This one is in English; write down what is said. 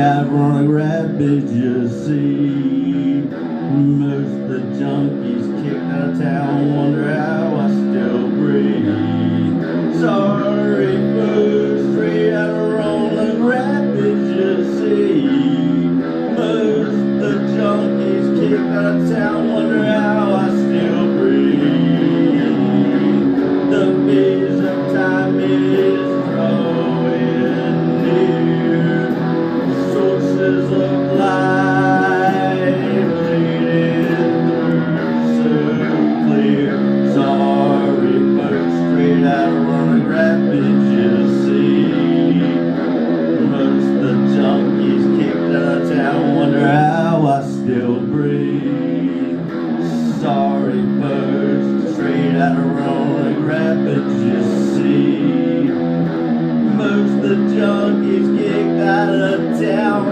out of Roanoke Rapids, you see. Most of the junkies kicked out of town, wonder how I still breathe. Sorry, folks, straight out of Roanoke Rapids, you see. Most of the junkies kicked out of town, wonder how I still breathe. The phase of time is drawing near. Sources of life leading through so clear. Sorry, folks, straight out of Roanoke Rapids, you see. Most of the junkies kicked out of town, wonder how I still breathe. Sorry, folks, straight out of Roanoke Rapids, you see. Most of the junkies kicked out of town,